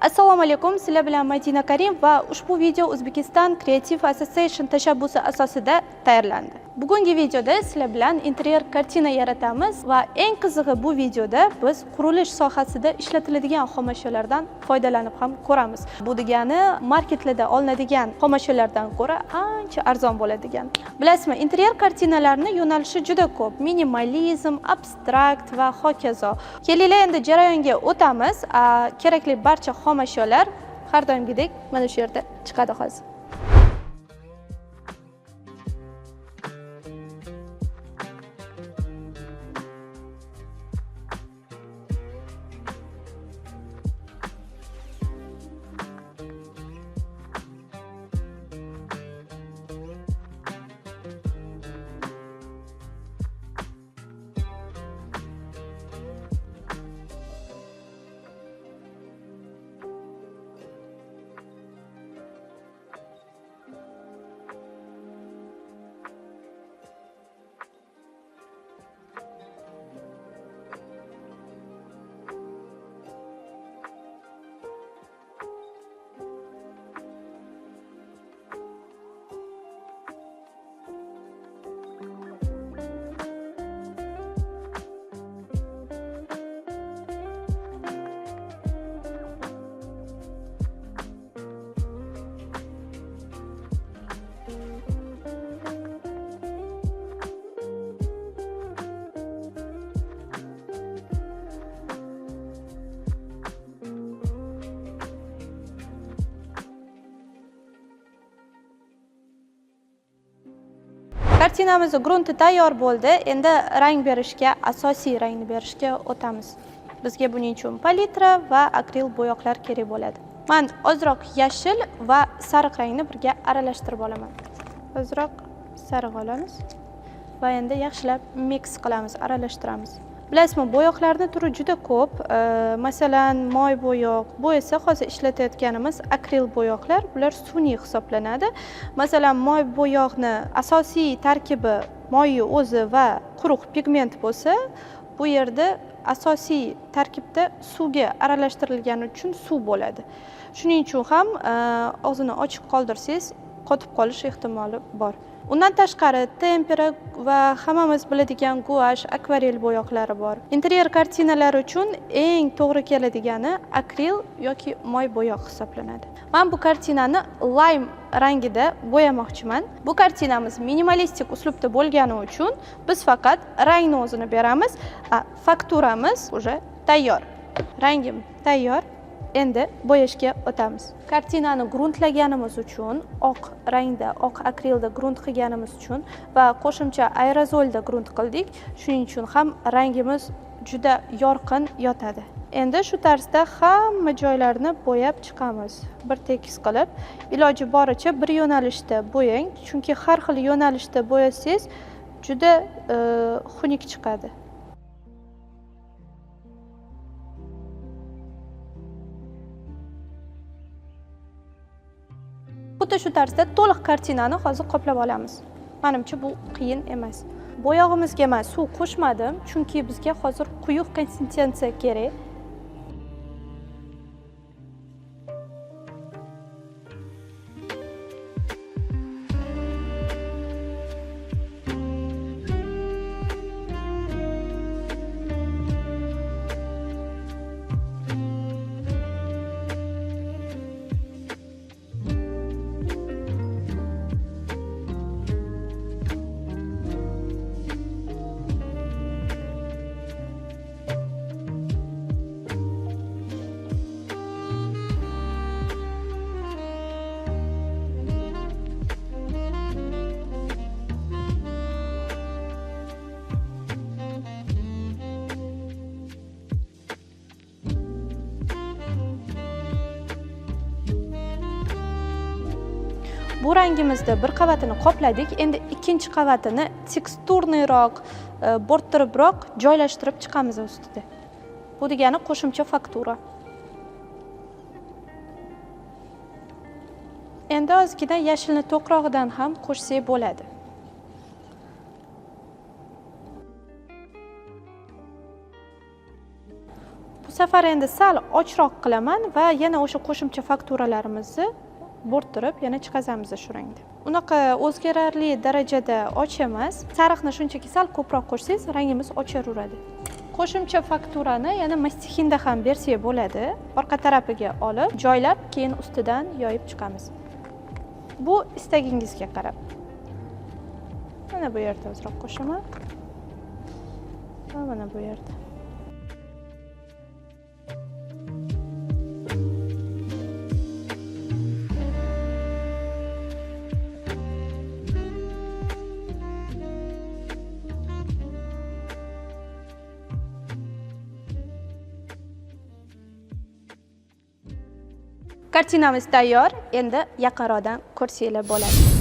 Assalomu alaykum, sizlar bilan Madina Karim va ushbu video Uzbekistan Creative Association tashabbusi asosida tayyorlandi. Bugungi videoda sizlar bilan interyer kartina yaratamiz va eng qizig'i bu videoda biz qurilish sohasida ishlatiladigan xomashyolardan foydalanib ham ko'ramiz. Bu degani marketlarda olinadigan xomashyolardan ko'ra ancha arzon bo'ladigan. Bilasizmi, interyer kartinalarning yo'nalishi juda ko'p: minimalizm, abstrakt va hokazo. Kelinglar endi jarayonga o'tamiz. Kerakli barcha xomashyolar har doimgidek mana shu yerda chiqadi hozir. Kartinamizning grunti tayyor bo'ldi. Endi rang berishga, asosiy rangni berishga o'tamiz. Bizga buning uchun palitra va akril bo'yoqlar kerak bo'ladi. Men ozroq yashil va sariq rangni birga aralashtirib olaman. Ozroq sariq olamiz va endi yaxshilab mix qilamiz, aralashtiramiz. Bilasizmi, bo'yoqlarning turi juda ko'p. Masalan, moy bo'yoq, bu esa hozir ishlatayotganimiz akril bo'yoqlar. Bular sun'iy hisoblanadi. Masalan, moy bo'yoqni asosiy tarkibi moyi o'zi va quruq pigment bo'lsa, bu yerda asosiy tarkibda suvga aralashtirilgani uchun suv bo'ladi. Shuning uchun ham og'zini ochiq qoldirsangiz, qotib qolish ehtimoli bor. Undan tashqari tempera va hammamiz biladigan guash, akvarel bo'yoqlari bor. Interyer kartinalari uchun eng to'g'ri keladigani akril yoki moy bo'yoq hisoblanadi. Men bu kartinani lime rangida bo'yamoqchiman. Bu kartinamiz minimalistik uslubda bo'lgani uchun biz faqat rangni o'zini beramiz. Fakturamiz уже tayyor. Rangim tayyor. Endi bo'yashga o'tamiz. Kartinani gruntlaganimiz uchun, oq rangda, oq akrilda grunt qilganimiz uchun va qo'shimcha aerozolda grunt qildik. Shuning uchun ham rangimiz juda yorqin yotadi. Endi shu tarzda hamma joylarni bo'yab chiqamiz. Bir tekis qilib, iloji boricha bir yo'nalishda bo'yang, chunki har xil yo'nalishda bo'yasangiz juda xunuk chiqadi. Xuddi shu tarzda to'liq kartinani hozir qoplab olamiz. Menimcha bu qiyin emas. Bo'yog'imizga men suv qo'shmadim, chunki bizga hozir quyuq konsistensiya kerak. Bu rangimizda bir qavatini qopladik. Endi ikkinchi qavatini teksturniroq, bo'rttiribroq joylashtirib chiqamiz ustida. Bu degani qo'shimcha faktura. Endi ozgina yashilni to'qrog'idan ham qo'shsak bo'ladi. Bu safar endi sal ochroq qilaman va yana o'sha qo'shimcha fakturalarimizni bo'rttirib yana chiqazamiz shu rangda. Unaqa o'zgararli darajada och emas. Sariqni shunchaki sal ko'proq qo'shsangiz rangimiz ochaveradi. Qo'shimcha fakturani yana mastixinda ham bersak bo'ladi. Orqa tarafiga olib, joylab, keyin ustidan yoyib chiqamiz. Bu istagingizga qarab. Mana bu yerda ozroq qo'shaman. Va mana bu yerda. Kartinamiz tayyor. Endi yaqinroqdan ko'rsanglar bo'ladi.